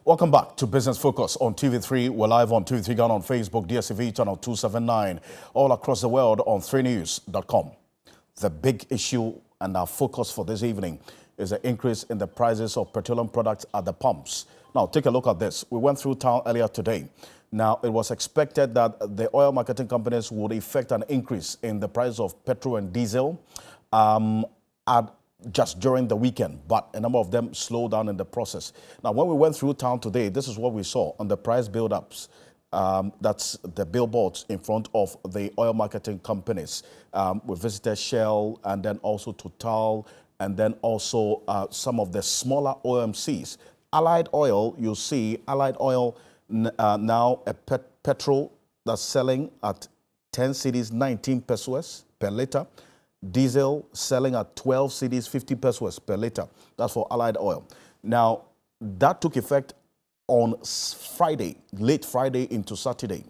Welcome back to Business Focus on TV3. We're live on TV3 Ghana on Facebook, DSTV channel 279, all across the world on 3news.com. The big issue and our focus for this evening is the increase in the prices of petroleum products at the pumps. Now, take a look at this. We went through town earlier today. Now, it was expected that the oil marketing companies would effect an increase in the price of petrol and diesel just during the weekend, but a number of them slowed down in the process. Now, when we went through town today, this is what we saw on the price build-ups. That's the billboards in front of the oil marketing companies. We visited Shell and then also Total and then also some of the smaller OMCs. Allied Oil, you see Allied Oil now a petrol that's selling at 10 cedis 19 pesos per liter. Diesel selling at 12 cedis 50 pesos per liter. That's for Allied Oil. Now, that took effect on Friday, late Friday into Saturday.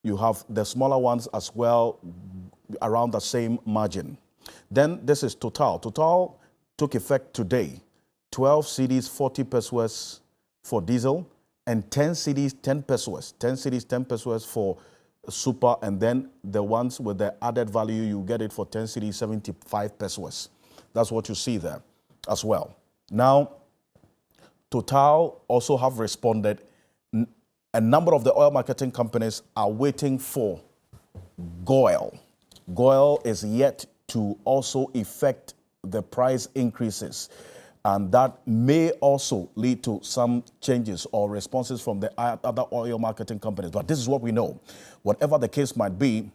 You have the smaller ones as well around the same margin. Then this is Total. Total took effect today. 12 cedis 40 pesos for diesel and 10 cedis 10 pesos. 10 cedis 10 pesos for super, and then the ones with the added value, you get it for 10 cedis 75 pesos. That's what you see there as well. Now, Total also have responded. A number of the oil marketing companies are waiting for GOIL. GOIL is yet to also effect the price increases, and that may also lead to some changes or responses from the other oil marketing companies. But this is what we know. Whatever the case might be,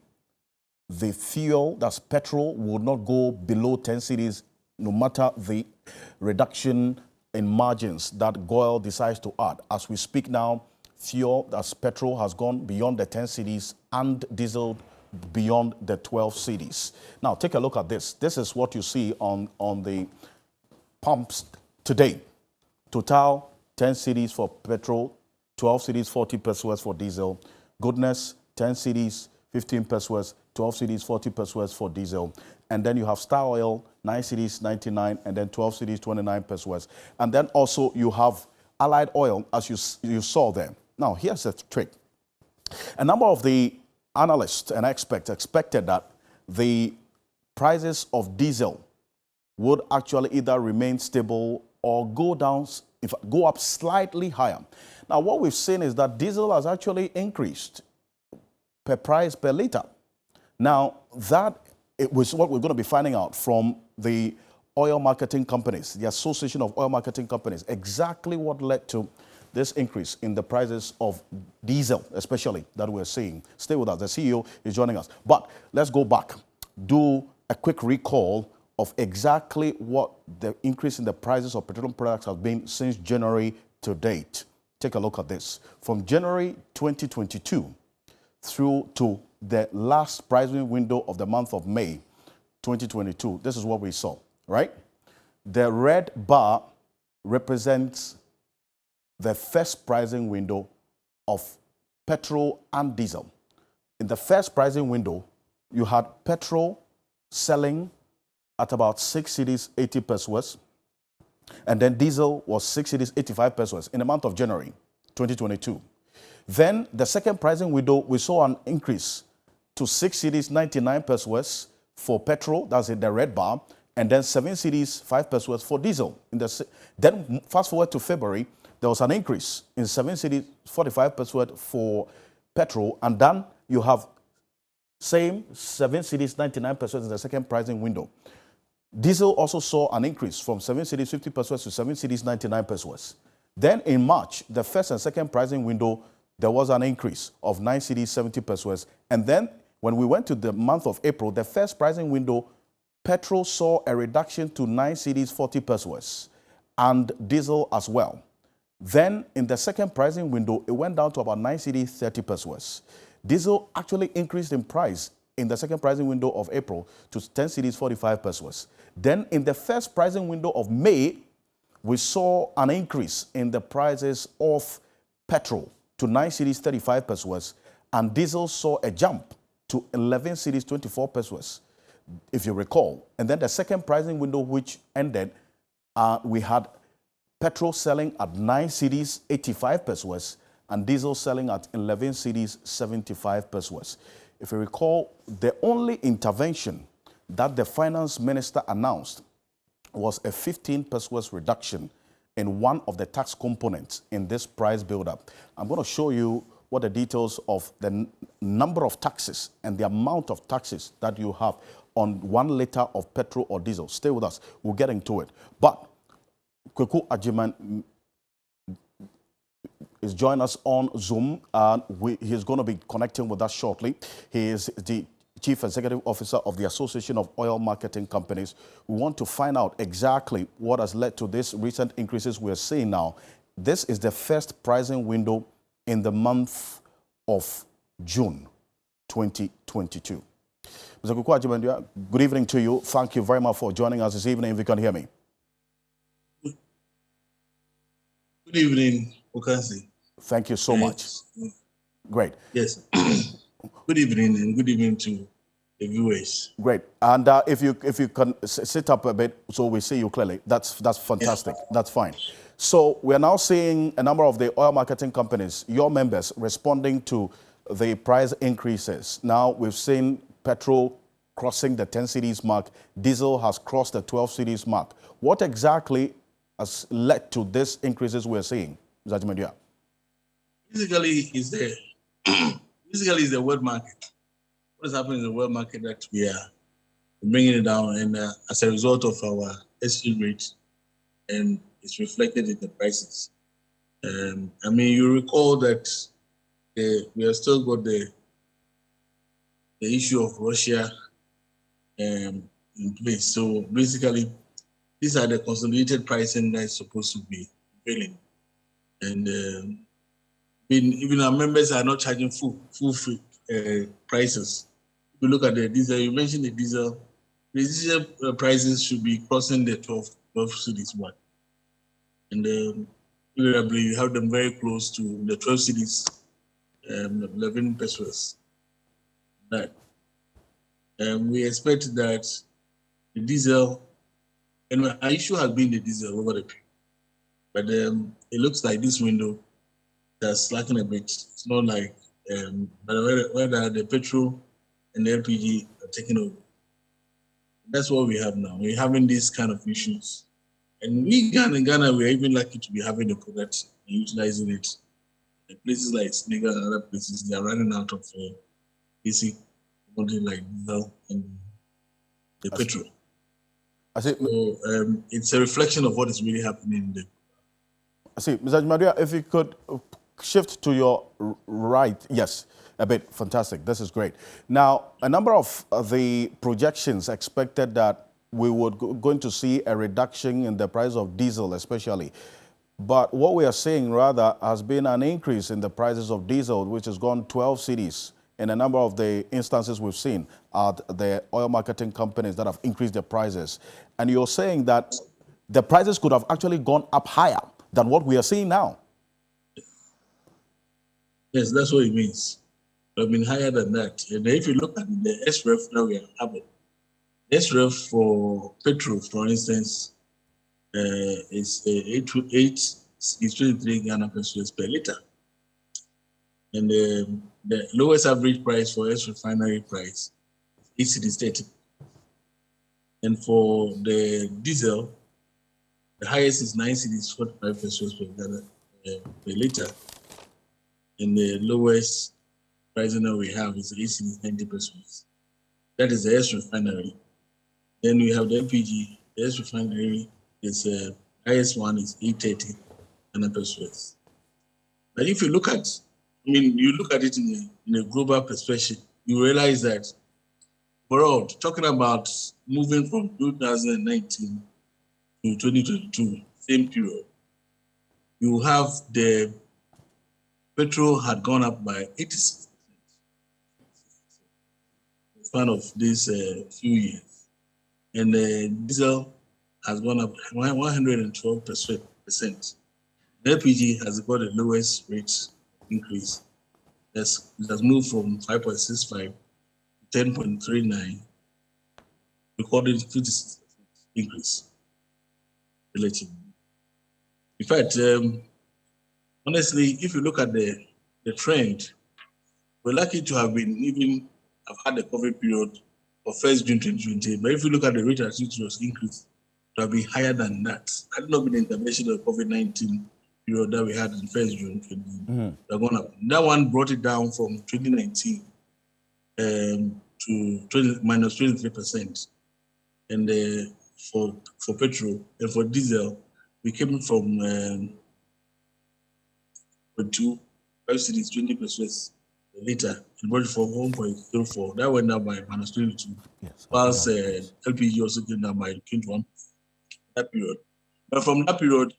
the fuel, that's petrol, will not go below 10 cedis no matter the reduction in margins that GOIL decides to add. As we speak now, fuel, that's petrol, has gone beyond the 10 cedis and diesel beyond the 12 cedis. Now, take a look at this. This is what you see on the pumps today. Total, 10 cedis for petrol, 12 cedis 40 pesos for diesel. Goodness, 10 cedis 15 pesos, 12 cedis 40 pesos for diesel. And then you have Star Oil, 9 cedis 99, and then 12 cedis 29 pesos. And then also you have Allied Oil, as you saw there. Now, here's the trick. A number of the analysts and experts expected that the prices of diesel would actually either remain stable or go down, go up slightly higher. Now, what we've seen is that diesel has actually increased per price per liter. Now, that was what we're going to be finding out from the oil marketing companies, the Association of Oil Marketing Companies, exactly what led to this increase in the prices of diesel, especially that we're seeing. Stay with us. The CEO is joining us. But let's go back, do a quick recall of exactly what the increase in the prices of petroleum products has been since January to date. Take a look at this. From January 2022 through to the last pricing window of the month of May 2022, this is what we saw, right? The red bar represents the first pricing window of petrol and diesel. In the first pricing window, you had petrol selling at about 6 cedis 80 pesos, and then diesel was 6 cedis 85 pesos in the month of January 2022. Then the second pricing window, we saw an increase to 6 cedis 99 pesos for petrol, that's in the red bar, and then 7 cedis 5 pesos for diesel. Then fast forward to February, there was an increase in 7 cedis 45 pesos for petrol, and then you have same 7 cedis 99 pesos in the second pricing window. Diesel also saw an increase from 7 cedis 50 pesos to 7 cedis 99 pesos. Then in March, the first and second pricing window, there was an increase of 9 cedis 70 pesos. And then when we went to the month of April, the first pricing window, petrol saw a reduction to 9 cedis 40 pesos and diesel as well. Then in the second pricing window, it went down to about 9 cedis 30 pesos. Diesel actually increased in price in the second pricing window of April to 10 cedis 45 pesos. Then in the first pricing window of May, we saw an increase in the prices of petrol to 9 cedis 35 pesos, and diesel saw a jump to 11 cedis 24 pesos, if you recall. And then the second pricing window, which ended, we had petrol selling at 9 cedis 85 pesos and diesel selling at 11 cedis 75 pesos. If you recall, the only intervention that the finance minister announced was a 15 pesos reduction in one of the tax components in this price buildup. I'm going to show you what the details of the number of taxes and the amount of taxes that you have on 1 liter of petrol or diesel. Stay with us. We'll get into it. But Kweku Ajiman is joining us on Zoom, and he's going to be connecting with us shortly. He is the Chief Executive Officer of the Association of Oil Marketing Companies. We want to find out exactly what has led to these recent increases we're seeing now. This is the first pricing window in the month of June 2022. Mr. Kweku Ajiman, good evening to you. Thank you very much for joining us this evening, if you can hear me. Good evening, Okansi. Thank you so much. Great. Yes. Good evening, and good evening to the viewers. Great. And if you can sit up a bit so we see you clearly, that's fantastic. Yes. That's fine. So we're now seeing a number of the oil marketing companies, your members, responding to the price increases. Now we've seen petrol crossing the 10 cedis mark. Diesel has crossed the 12 cedis mark. What exactly has led to these increases we're seeing, Mr. Ajiman? Basically, is the world market. What is happening in the world market that we are bringing it down, and as a result of our exchange rate, and it's reflected in the prices. I mean, you recall that we have still got the issue of Russia in place. So basically, these are the consolidated pricing that is supposed to be prevailing. And even our members are not charging full free prices. If you look at the diesel, you mentioned the diesel prices should be crossing the 12 cedis mark. And invariably, you have them very close to the 12 cedis, 11 pesos. That. We expect that the diesel, and our issue has been the diesel over the period, but it looks like this window that's slacking a bit. It's not like but whether the petrol and the LPG are taking over. That's what we have now. We're having these kind of issues. And in Ghana, we're even lucky to be having the product and utilizing it. In places like Senegal and other places, they are running out of basic commodity like diesel and the petrol. So it's a reflection of what is really happening in the. I see. Mr. Ajiman, if you could shift to your right. Yes, a bit. Fantastic. This is great. Now, a number of the projections expected that we would going to see a reduction in the price of diesel especially. But what we are seeing rather has been an increase in the prices of diesel, which has gone 12 cedis in a number of the instances we've seen at the oil marketing companies that have increased their prices. And you're saying that the prices could have actually gone up higher than what we are seeing now. Yes, that's what it means. I've been higher than that. And if you look at the SREF that we are having, SREF for petrol, for instance, is 23 Ghana pesos per liter. And the lowest average price for S refinery price is 8 cedis 30. And for the diesel, the highest is 9 cedis 45 pesos per liter. And the lowest pricing that we have is 8 cedis 90 pesos. That is the S refinery. Then we have the LPG. The S refinery is highest one is 830 pesos. But if you look at, you look at it in a global perspective, you realize that overall, talking about moving from 2019 to 2022, same period, you have the petrol had gone up by 86% in the span of these few years. And the diesel has gone up 112%. The LPG has got the lowest rate increase. It has moved from 5.65 to 10.39, recorded 56% increase relatively. In fact, honestly, if you look at the trend, we're lucky to have had a COVID period of 1st June 2020. But if you look at the rate at which it was increased, it would have been higher than that. Had not been the intervention of the COVID-19 period that we had in 1st June 2020. That one brought it down from 2019 to minus 23%. And for petrol and for diesel, we came from 5 cities, 20 pesos a liter, and brought it from 1.04. That went down by minus 22. Yes, whilst LPG also came down by 21 that period. But from that period,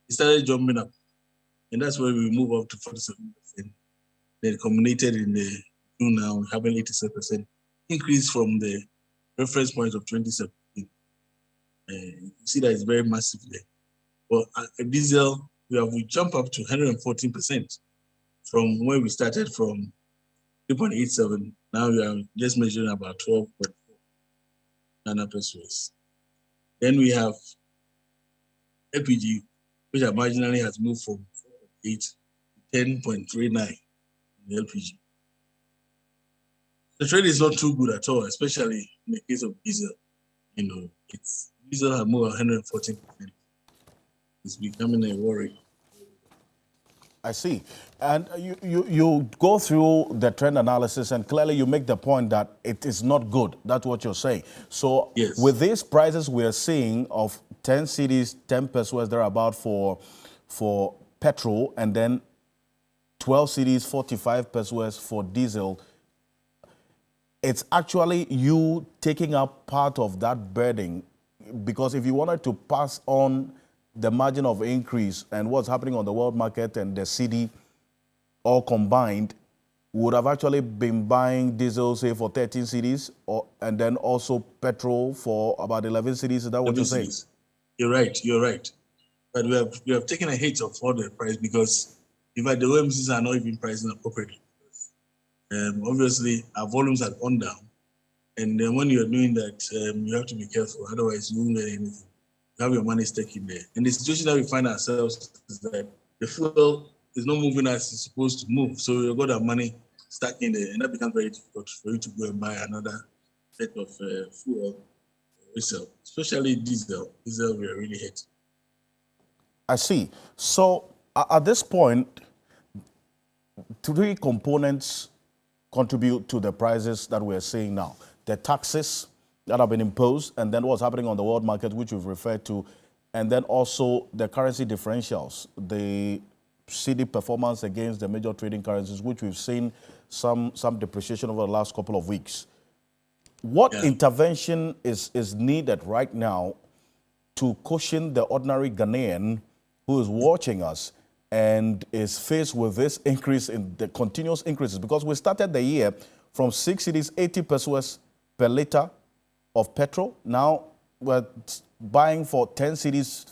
it started jumping up. And that's where we move up to 47%. Then culminated in the June now, having 87% increase from the reference point of 2017. You see that it's very massive there. But diesel, we jump up to 114% from where we started from 3.87. Now we are just measuring about 12.4 Ghana pesos. Then we have LPG, which marginally has moved from 4.8 to 10.39 in LPG. The trade is not too good at all, especially in the case of diesel. Diesel has moved 114%. It's becoming a worry. I see. And you go through the trend analysis, and clearly you make the point that it is not good. That's what you're saying. So yes, with these prices we are seeing of 10 cedis, 10 pesos thereabout for petrol, and then 12 cedis, 45 pesos for diesel, it's actually you taking up part of that burden, because if you wanted to pass on the margin of increase and what's happening on the world market and the cedi all combined, would have actually been buying diesel, say, for 13 cedis, and then also petrol for about 11 cedis. Is that what you're saying? You're right. But we have taken a hit of all the price, because in fact the OMCs are not even pricing appropriately. Obviously, our volumes have gone down, and then when you're doing that, you have to be careful. Otherwise, you won't get anything. You have your money stuck in there. And the situation that we find ourselves is that the fuel is not moving as it's supposed to move. So you've got that money stuck in there, and that becomes very difficult for you to go and buy another set of fuel resale, especially diesel. Diesel, we are really hit. I see. So at this point, 3 components contribute to the prices that we're seeing now. The taxes that have been imposed, and then what's happening on the world market, which we've referred to, and then also the currency differentials, the cedi performance against the major trading currencies, which we've seen some depreciation over the last couple of weeks. What intervention is needed right now to cushion the ordinary Ghanaian who is watching us and is faced with this increase in the continuous increases? Because we started the year from 6 cedis, 80 pesos per liter of petrol. Now we're buying for 10 cedis,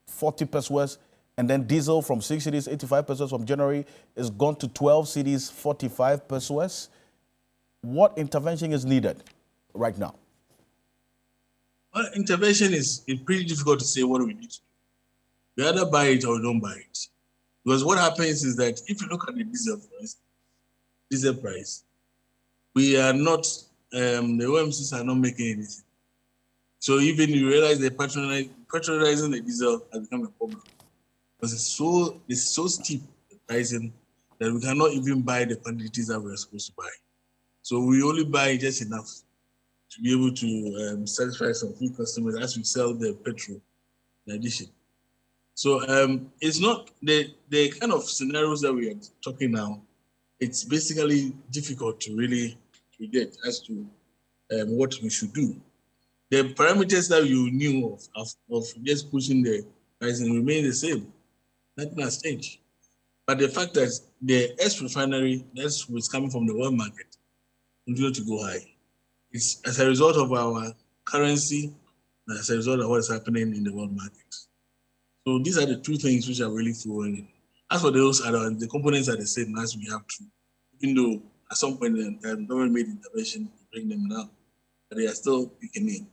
40 pesos, and then diesel from 6 cedis, 85 pesos from January is gone to 12 cedis, 45 pesos. What intervention is needed right now? Well, intervention is pretty difficult to say what we need to do. We either buy it or we don't buy it. Because what happens is that if you look at the diesel price, we are not, the OMCs are not making anything. So even you realize that patronizing the diesel has become a problem. Because it's so steep, the pricing, that we cannot even buy the quantities that we're supposed to buy. So we only buy just enough to be able to satisfy some few customers as we sell the petrol in addition. So it's not the kind of scenarios that we are talking now. It's basically difficult to really predict as to what we should do. The parameters that you knew of just pushing the pricing remain the same. Nothing has changed. But the fact that the refinery, that's what's coming from the world market, continue to go high. It's as a result of our currency, and as a result of what is happening in the world market. So these are the 2 things which are really flowing in. As for those other, the components are the same as we have to, even though at some point the government made intervention to bring them down, but they are still picking in.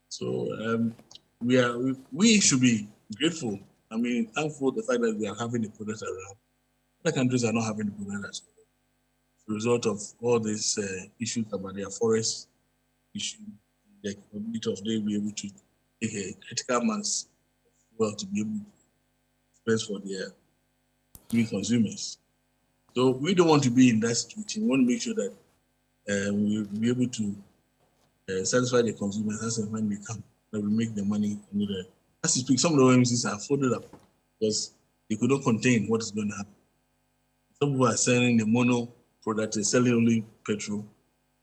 So we should be grateful I mean, thankful the fact that we are having the product around. Other countries are not having the product as a result of all these issues about their forest issue, the capability of they be able to take a critical mass well to be able to express for their consumers. So we don't want to be in that situation. We want to make sure that we will be able to satisfy the consumers as and when they come, that we make the money. As you speak, some of the OMCs are folded up because they could not contain what is going to happen. Some people are selling the mono product, they're selling only petrol.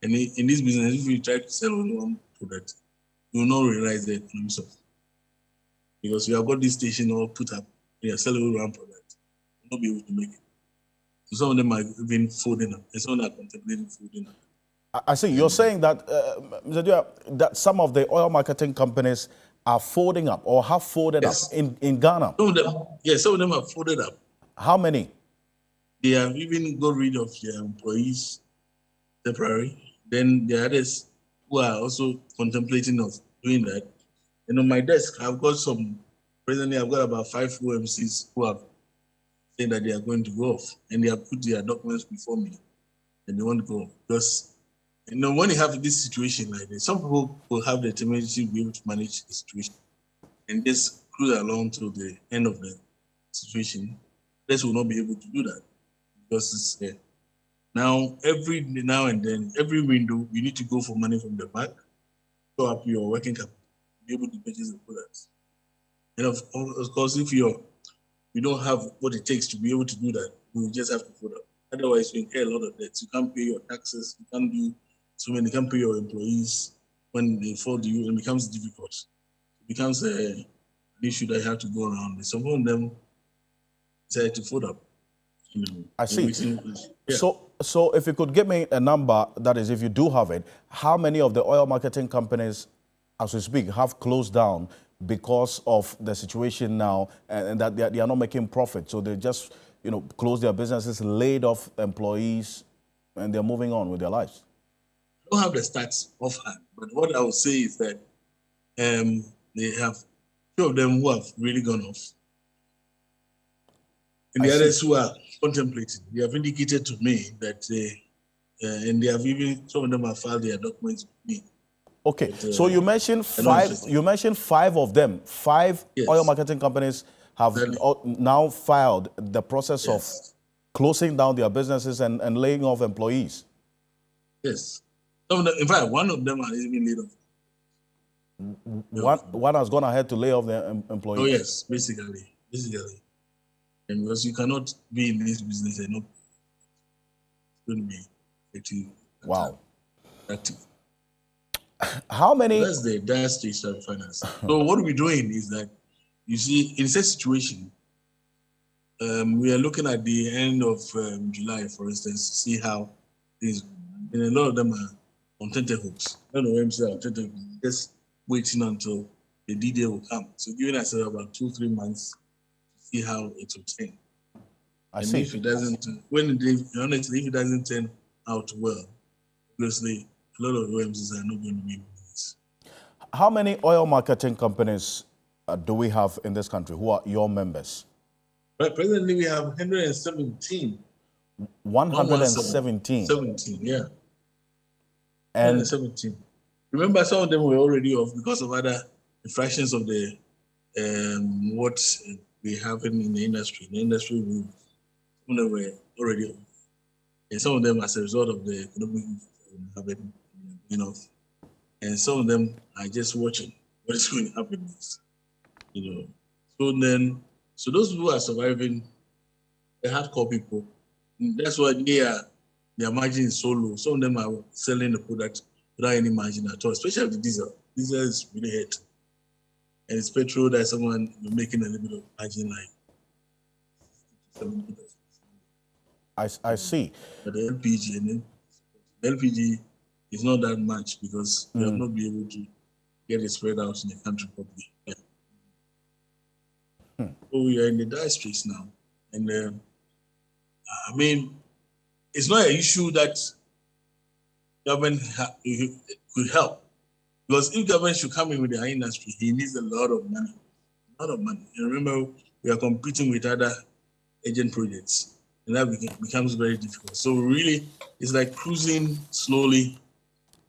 And in this business, if you try to sell only one product, you will not realize the economics of it. Because you have got this station all put up, they are selling only one product, you will not be able to make it. So some of them are even folding up, and some of them are contemplating folding up. I see. You're saying that, Mr. Dua, that some of the oil marketing companies are folding up or have folded up in Ghana. Some of them, yes, some of them are folded up. How many? They have even got rid of their employees temporarily. Then there are others who are also contemplating of doing that. And on my desk, I've got presently I've got about 5 OMCs who have said that they are going to go off, and they have put their documents before me, and they want to go off. Because when you have this situation like this, some people will have the temerity to be able to manage the situation and just cruise along to the end of the situation. Others will not be able to do that because it's now every now and then, every window, you need to go for money from the bank, show up your working capital, be able to purchase the products. And of course, if you don't have what it takes to be able to do that, you just have to put up. Otherwise, you incur a lot of debts. You can't pay your taxes. You can't do so when you can't pay your employees when they fall to you, it becomes difficult. It becomes an issue that you have to go around. Some of them decide to fold up. I see. Yeah. So if you could give me a number, that is, if you do have it, how many of the oil marketing companies, as we speak, have closed down because of the situation now, and that they are not making profit? So they just, close their businesses, laid off employees, and they're moving on with their lives. I don't have the stats offhand, but what I would say is that they have 2 of them who have really gone off. And the others who are contemplating, they have indicated to me that and they have even, some of them have filed their documents with me. Okay, but, so you mentioned 5. You mentioned 5 of them. 5 oil marketing companies have now filed the process of closing down their businesses and laying off employees. Yes. In fact, one of them has even laid off. One has gone ahead to lay off their employees. Oh yes, basically. And because you cannot be in this business and not going to be active. Wow. Active. How many? That's the dire stage of finance. So what we're doing is that, you see, in such situation, we are looking at the end of July, for instance, to see how things. And a lot of them are on tenterhooks. I don't know why I'm saying on tenterhooks. Just waiting until the D-Day will come. So giving us about 2-3 months to see how it will turn. I see. If it doesn't, honestly, if it doesn't turn out well, obviously a lot of OMCs are not going to be in this. How many oil marketing companies do we have in this country who are your members? Right, presently we have 117. 117. 17, yeah. And 117. Remember, some of them were already off because of other infractions of the what we have in the industry. The industry rules. Some of them were already off, and some of them as a result of the economic having off, and some of them are just watching what is going to happen next. So those who are surviving, the hardcore people. That's why their margin is so low. Some of them are selling the product without any margin at all, especially the diesel. Diesel is really hurt. And it's petrol that someone making a little bit of margin, like 70%. I see. But the LPG is not that much because we have not been able to get it spread out in the country properly. Yeah. So we are in the dire straits now. And I mean, it's not an issue that government could help. Because if government should come in with the industry, he needs a lot of money. And remember, we are competing with other agent projects, and that becomes very difficult. So really, it's like cruising slowly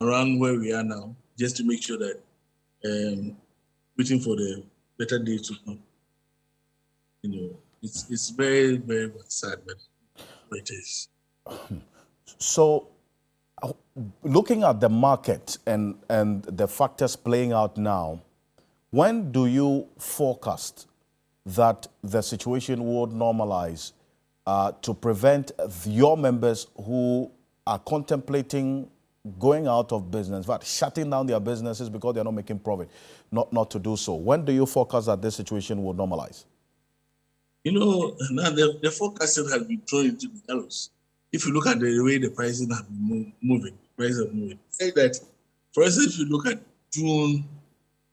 around where we are now, just to make sure that waiting for the better days to come. It's very, very sad, but it is. So, looking at the market and the factors playing out now, when do you forecast that the situation would normalize to prevent your members who are contemplating going out of business, in fact, shutting down their businesses because they're not making profit, not to do so? When do you forecast that this situation will normalize? Now the forecasting has been thrown into the gallows. If you look at the way the pricing have been moving, prices are moving. Say that, for instance, if you look at June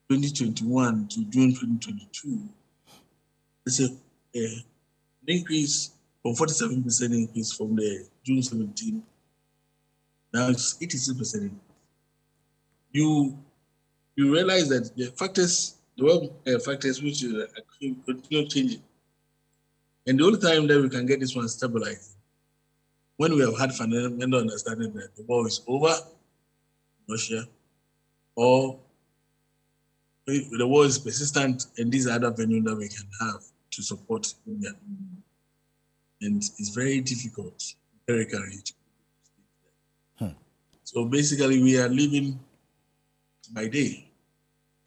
2021 to June 2022, it's an increase from 47% increase from the June 17. Now it's 86%. You realize that the factors, the world factors which continue changing. And the only time that we can get this one stabilized, when we have had fundamental understanding that the war is over, Russia, or the war is persistent, and these are other venues that we can have to support India. And it's very difficult, very courageous. So basically, we are living by day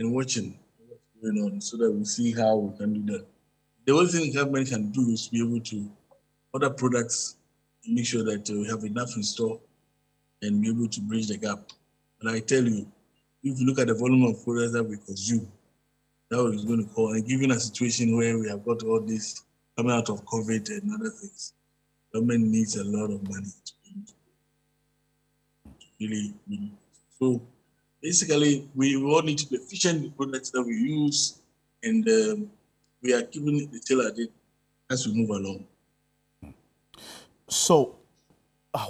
and watching what's going on so that we see how we can do that. The only thing the government can do is be able to order products and make sure that we have enough in store and be able to bridge the gap. And I tell you, if you look at the volume of products that we consume, that is going to call, and given a situation where we have got all this coming out of COVID and other things, government needs a lot of money to really. So basically, we all need to be efficient in the products that we use, and we are keeping the tail at it as we move along. So,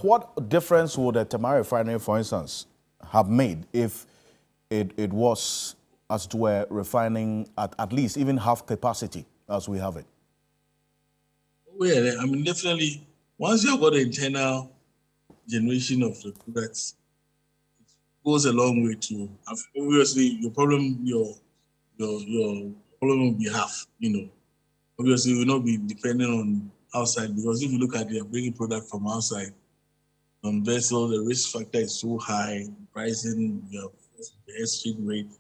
what difference would a Tamale refinery, for instance, have made if it was, as it were, refining at least even half capacity as we have it? Oh, yeah, I mean, definitely, once you have got the internal generation of the products, it goes a long way to, obviously, your problem will be half, Obviously, we will not be dependent on outside, because if you look at the bringing product from outside, on vessel, the risk factor is so high, pricing, you have the exchange rate,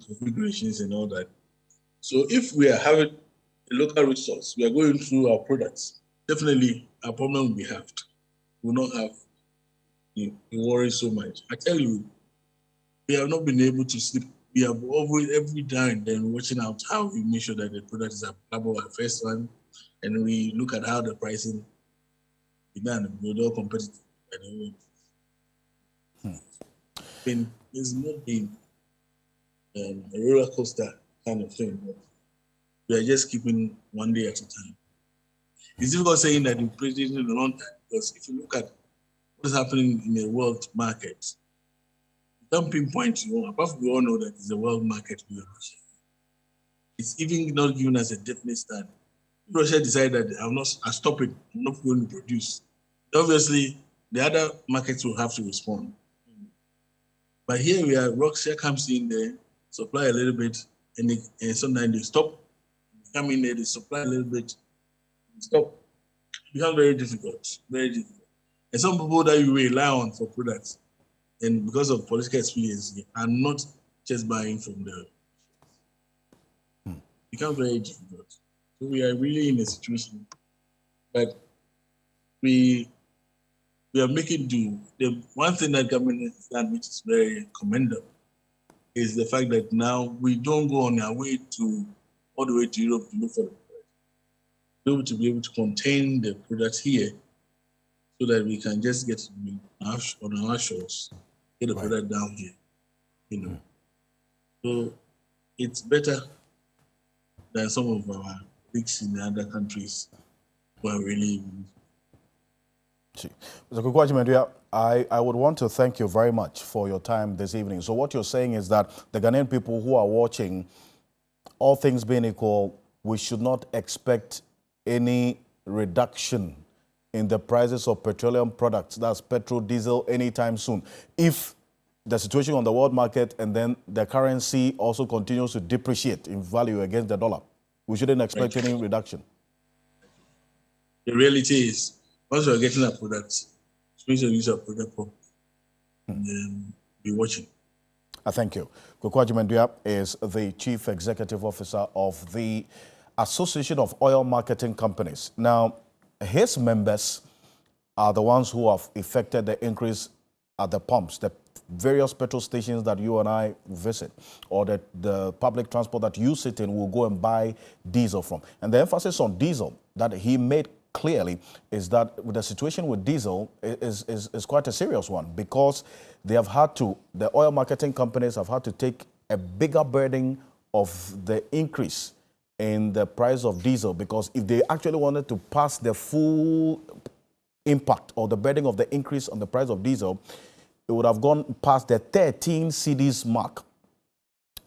configurations and all that. So if we are having a local resource, we are going through our products, definitely our problem will be halved. We will not have to worry so much. I tell you, we have not been able to sleep. We have always, every day and then, watching out how we make sure that the product is available at first one, and we look at how the pricing be done. We're all competitive. It's not been a roller coaster kind of thing. But we are just keeping one day at a time. It's difficult saying that we predicted in a long time, because if you look at what is happening in the world market, you can't pinpoint, apart from we all know that it's a world market with Russia. It's even not giving us a definite stand. If Russia decided that I stop it, I'm not going to produce, obviously the other markets will have to respond. But here we are, Russia comes in there, supply a little bit, and sometimes they stop. They come in there, they supply a little bit, stop. It becomes very difficult, very difficult. And some people that you rely on for products, and because of political experience, are not just buying from the. It becomes very difficult. So we are really in a situation that we are making do. The one thing that government has done, which is very commendable, is the fact that now we don't go on our way all the way to Europe to look for the product. To be able to contain the product here, so that we can just get on our shores, get the product down here. So it's better than some of our peaks in the other countries who are really. Mr. Kukwajimedua, I would want to thank you very much for your time this evening. So what you're saying is that the Ghanaian people who are watching, all things being equal, we should not expect any reduction in the prices of petroleum products, that's petrol, diesel, anytime soon. If the situation on the world market and then the currency also continues to depreciate in value against the dollar, we shouldn't expect any reduction. The reality is, once you're getting a product, it's to use a product for and be watching. Thank you. Kwakwa Jumendua is the Chief Executive Officer of the Association of Oil Marketing Companies. Now, his members are the ones who have effected the increase at the pumps, the various petrol stations that you and I visit, or the public transport that you sit in will go and buy diesel from. And the emphasis on diesel that he made clearly is that the situation with diesel is quite a serious one, because they have had to, the oil marketing companies have had to take a bigger burden of the increase in the price of diesel, because if they actually wanted to pass the full impact or the burden of the increase on the price of diesel, it would have gone past the 13 cedis mark.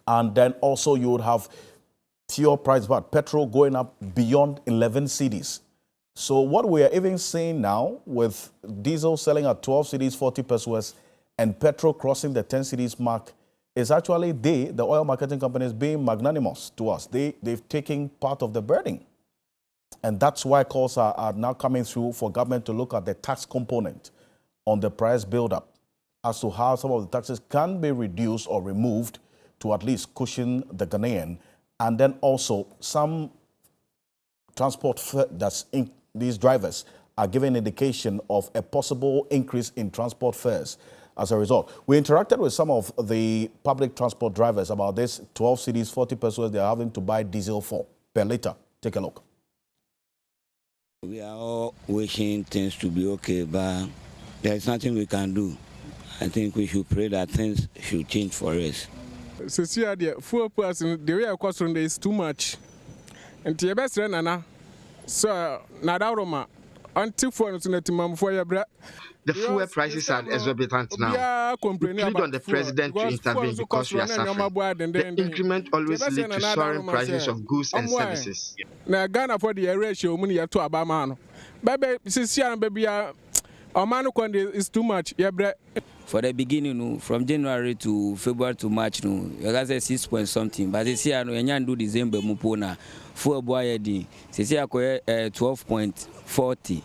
And then also you would have fuel price, but petrol going up beyond 11 cedis. So what we are even seeing now with diesel selling at 12 cedis 40 pesos and petrol crossing the 10 cedis mark is actually the oil marketing companies, being magnanimous to us. They've taken part of the burden. And that's why calls are now coming through for government to look at the tax component on the price buildup as to how some of the taxes can be reduced or removed to at least cushion the Ghanaian. And then also some transport that's in these drivers are giving indication of a possible increase in transport fares as a result. We interacted with some of the public transport drivers about this 12 cedis 40 pesos they're having to buy diesel for per liter. Take a look. We are all wishing things to be okay, but there is nothing we can do. I think we should pray that things should change for us. So see, the fuel price, the way I cost is too much. And the best nana, so Nadaroma, until for your breath. The fuel prices are exorbitant now. We plead on the president to intervene because we are suffering. The increment always leads to soaring prices of goods and services. Now, Ghana for the ratio money to Abamano. Baby, Sisian, baby, our man is too much. For the beginning, from January to February to March, you guys 6 point something. But this year, you do December, Mupona, fuel boy, this year, 12.40.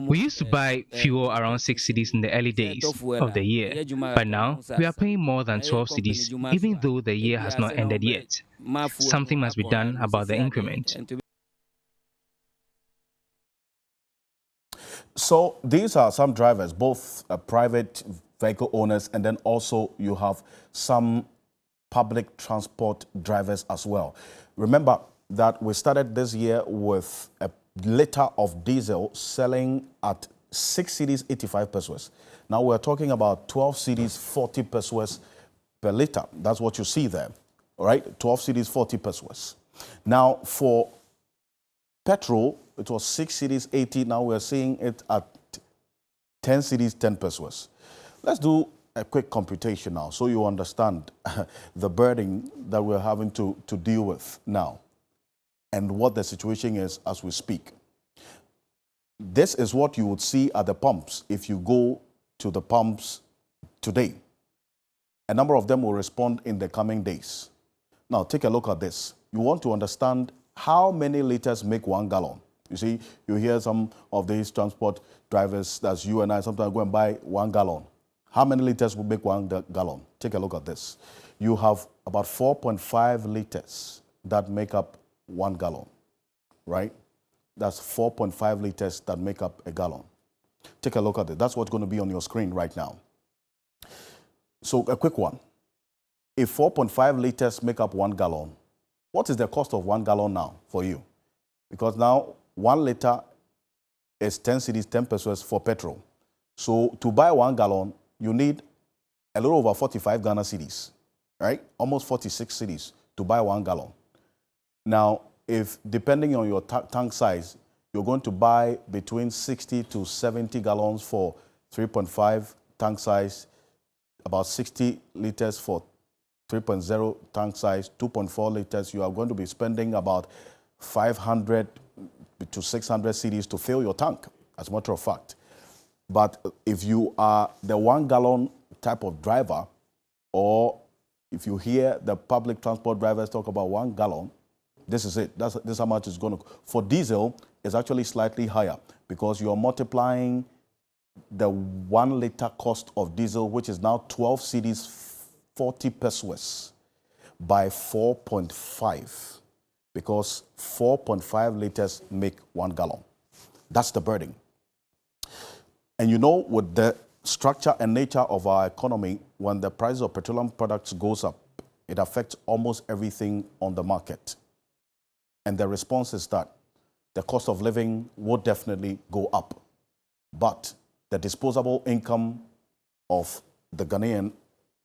We used to buy fuel around 6 cedis in the early days of the year, but now we are paying more than 12 cedis, even though the year has not ended yet. Something must be done about the increment. So these are some drivers, both private vehicle owners, and then also you have some public transport drivers as well. Remember that we started this year with a liter of diesel selling at 6 cedis 85 pesos. Now we're talking about 12 cedis 40 pesos per liter. That's what you see there, all right? 12 cedis 40 pesos. Now for petrol, it was 6 cedis 80. Now we're seeing it at 10 cedis 10 pesos. Let's do a quick computation now so you understand the burden that we're having to deal with now and what the situation is as we speak. This is what you would see at the pumps if you go to the pumps today. A number of them will respond in the coming days. Now take a look at this. You want to understand how many liters make 1 gallon. You see, you hear some of these transport drivers, that's you and I, sometimes go and buy 1 gallon. How many liters will make 1 gallon? Take a look at this. You have about 4.5 liters that make up 1 gallon, right? That's 4.5 liters that make up a gallon. Take a look at it. That's what's going to be on your screen right now. So a quick one. If 4.5 liters make up 1 gallon, what is the cost of 1 gallon now for you? Because now 1 liter is 10 cedis, 10 pesos for petrol. So to buy 1 gallon, you need a little over 45 Ghana cedis, right? Almost 46 cedis to buy 1 gallon. Now, if depending on your tank size, you're going to buy between 60 to 70 gallons for 3.5 tank size, about 60 liters for 3.0 tank size, 2.4 liters, you are going to be spending about 500 to 600 cedis to fill your tank, as a matter of fact. But if you are the 1 gallon type of driver, or if you hear the public transport drivers talk about 1 gallon, this is it. This is how much it's going to. For diesel, it's actually slightly higher because you are multiplying the 1 liter cost of diesel, which is now 12 cedis 40 pesos, by 4.5, because 4.5 liters make 1 gallon. That's the burden. And you know, with the structure and nature of our economy, when the price of petroleum products goes up, it affects almost everything on the market. And the response is that the cost of living will definitely go up. But the disposable income of the Ghanaian,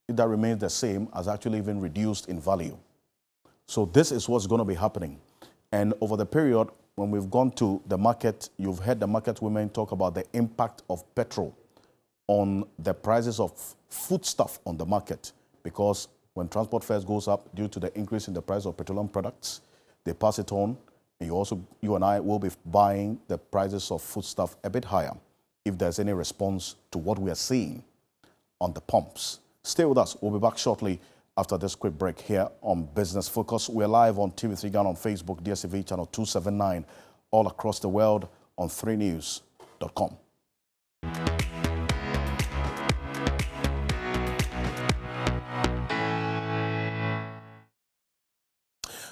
that remains the same, has actually even reduced in value. So this is what's going to be happening. And over the period, when we've gone to the market, you've heard the market women talk about the impact of petrol on the prices of foodstuff on the market, because when transport fares goes up due to the increase in the price of petroleum products, they pass it on, and you and I will be buying the prices of foodstuff a bit higher if there's any response to what we are seeing on the pumps. Stay with us. We'll be back shortly after this quick break here on Business Focus. We're live on TV3 Ghana, on Facebook, DSTV channel 279, all across the world on 3news.com.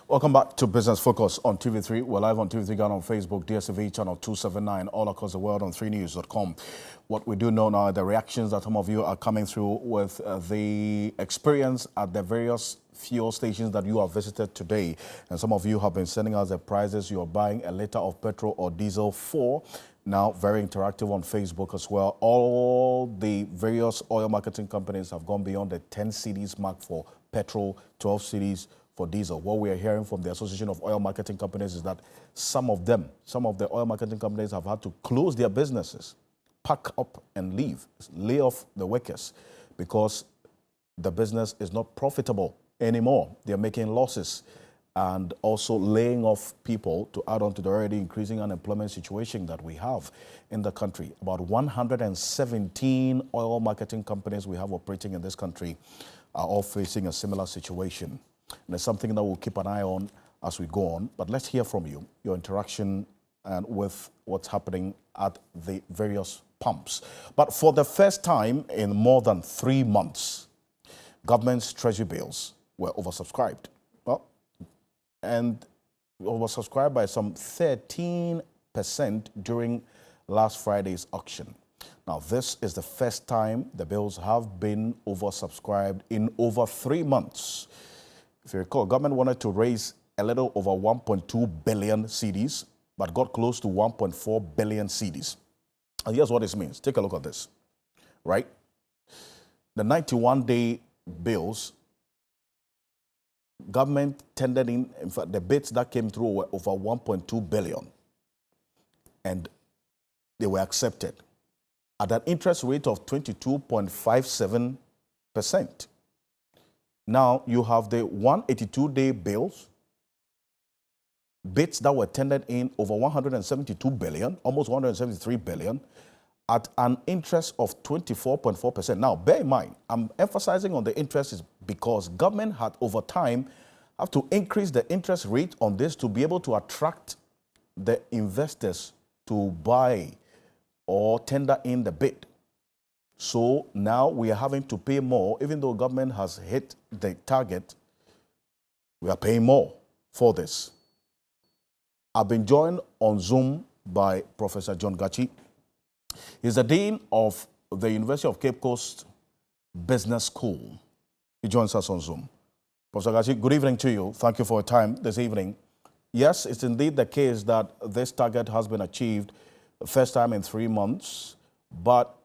Welcome back to Business Focus on TV3. We're live on TV3 Ghana, on Facebook, DSTV channel 279, all across the world on 3news.com. What we do know now are the reactions that some of you are coming through with the experience at the various fuel stations that you have visited today. And some of you have been sending us the prices you're buying a liter of petrol or diesel for. Now, very interactive on Facebook as well. All the various oil marketing companies have gone beyond the 10 cedis mark for petrol, 12 cedis for diesel. What we are hearing from the Association of Oil Marketing Companies is that some of the oil marketing companies have had to close their businesses, pack up and leave, lay off the workers, because the business is not profitable anymore. They're making losses and also laying off people to add on to the already increasing unemployment situation that we have in the country. About 117 oil marketing companies we have operating in this country are all facing a similar situation. And it's something that we'll keep an eye on as we go on. But let's hear from you, your interaction and with what's happening at the various pumps. But for the first time in more than 3 months, government's treasury bills were oversubscribed. Well, and oversubscribed by some 13% during last Friday's auction. Now, this is the first time the bills have been oversubscribed in over 3 months. If you recall, government wanted to raise a little over 1.2 billion cedis, but got close to 1.4 billion cedis. And here's what this means. Take a look at this, right? The 91-day bills, government tendered in fact, the bids that came through were over 1.2 billion, and they were accepted at an interest rate of 22.57%. Now, you have the 182-day bills, bids that were tendered in over 172 billion, almost 173 billion, at an interest of 24.4%. Now, bear in mind, I'm emphasizing on the interest is because government had over time have to increase the interest rate on this to be able to attract the investors to buy or tender in the bid. So now we are having to pay more, even though government has hit the target, we are paying more for this. I've been joined on Zoom by Professor John Gachi. He's the Dean of the University of Cape Coast Business School. He joins us on Zoom. Professor Gachi, good evening to you. Thank you for your time this evening. Yes, it's indeed the case that this target has been achieved the first time in 3 months, but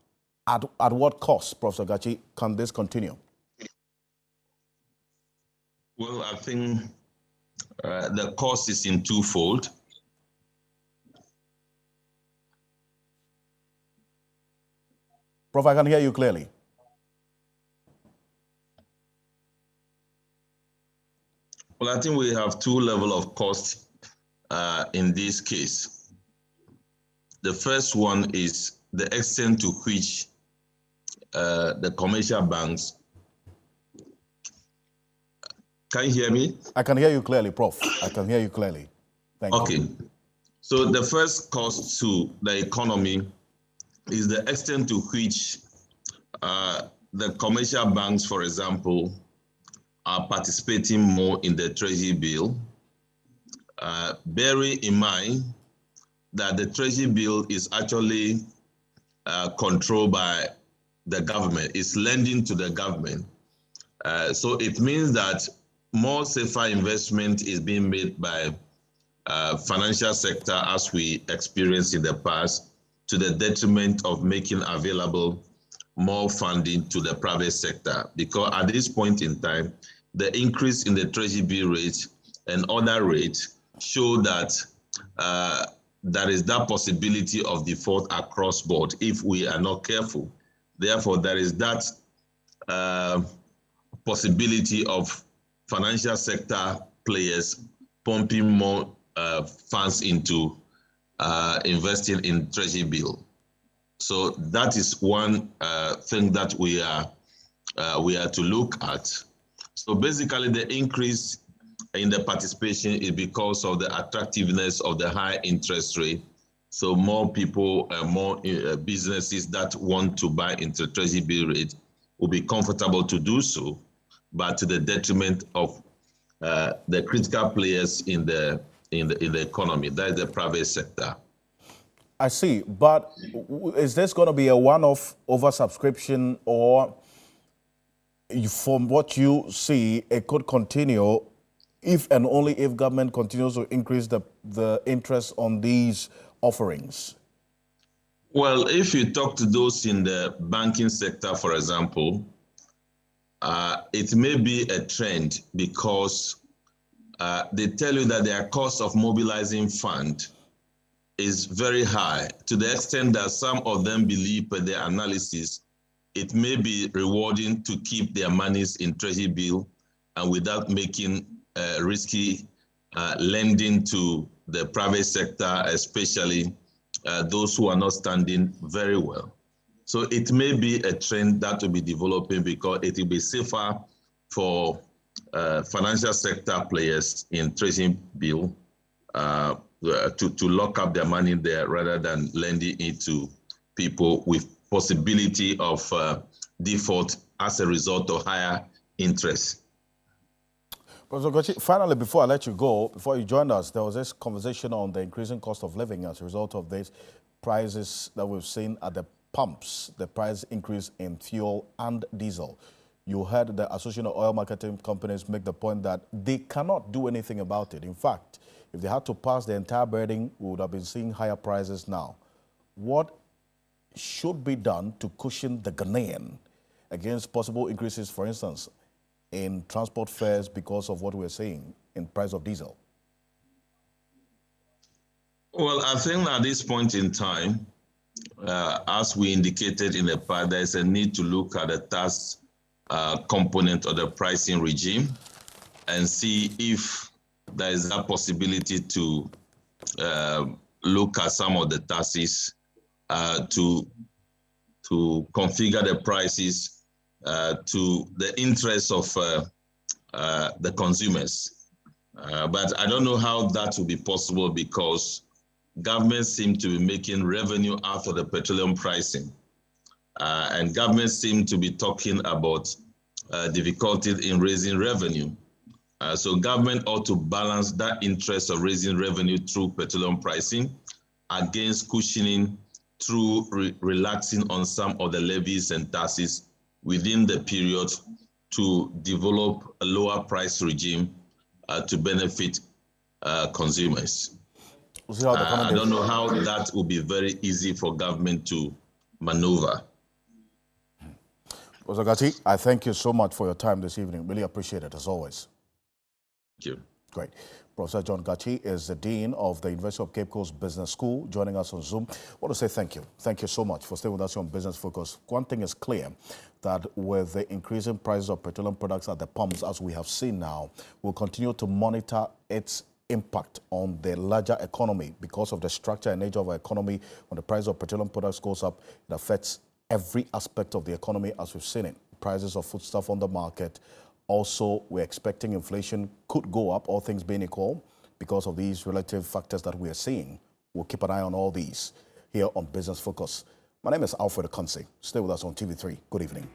at what cost, Professor Gachi, can this continue? Well, I think the cost is in twofold. Prof, I can hear you clearly. Well, I think we have two levels of cost. in this case. The first one is the extent to which the commercial banks. Can you hear me? I can hear you clearly, Prof. I can hear you clearly. Thank you. Okay. So the first cost to the economy is the extent to which the commercial banks, for example, are participating more in the Treasury bill. Bearing in mind that the Treasury bill is actually controlled by the government, it's lending to the government. So it means that more safer investment is being made by financial sector as we experienced in the past, to the detriment of making available more funding to the private sector. Because at this point in time, the increase in the Treasury bill rate and other rates show that there is that possibility of default across board if we are not careful. Therefore, there is that possibility of financial sector players pumping more funds into investing in Treasury bill. So that is one thing that we are to look at. So basically, the increase in the participation is because of the attractiveness of the high interest rate. So more people, more businesses that want to buy into Treasury bill rate will be comfortable to do so, but to the detriment of the critical players in the economy, that is the private sector. I see, but is this going to be a one-off oversubscription, or from what you see, it could continue if and only if government continues to increase the interest on these offerings? Well, if you talk to those in the banking sector, for example, it may be a trend because they tell you that their cost of mobilizing fund is very high, to the extent that some of them believe, per their analysis, it may be rewarding to keep their monies in Treasury bill and without making risky lending to the private sector, especially those who are not standing very well. So it may be a trend that will be developing because it will be safer for financial sector players in Treasury bill to lock up their money there rather than lending it to people with possibility of default as a result of higher interest. Professor Gachi, finally, before I let you go, before you joined us, there was this conversation on the increasing cost of living as a result of these prices that we've seen at the pumps, the price increase in fuel and diesel. You heard the Association of Oil Marketing Companies make the point that they cannot do anything about it. In fact, if they had to pass the entire burden, we would have been seeing higher prices now. What should be done to cushion the Ghanaian against possible increases, for instance, in transport fares because of what we're seeing in price of diesel? Well, I think at this point in time, as we indicated in the past, there is a need to look at the tax component of the pricing regime and see if there is a possibility to look at some of the taxes to configure the prices to the interests of the consumers. But I don't know how that will be possible because governments seem to be making revenue out of the petroleum pricing. And governments seem to be talking about difficulties in raising revenue. So government ought to balance that interest of raising revenue through petroleum pricing against cushioning through relaxing on some of the levies and taxes within the period to develop a lower price regime to benefit consumers. I don't know how that will be very easy for government to maneuver. Professor Gachi, I thank you so much for your time this evening. Really appreciate it, as always. Thank you. Great. Professor John Gachi is the Dean of the University of Cape Coast Business School, joining us on Zoom. I want to say thank you. Thank you so much for staying with us on Business Focus. One thing is clear, that with the increasing prices of petroleum products at the pumps, as we have seen now, we'll continue to monitor its impact on the larger economy because of the structure and nature of our economy. When the price of petroleum products goes up, it affects every aspect of the economy as we've seen it. Prices of foodstuff on the market. Also, we're expecting inflation could go up, all things being equal, because of these relative factors that we are seeing. We'll keep an eye on all these here on Business Focus. My name is Alfred Akanse. Stay with us on TV3. Good evening.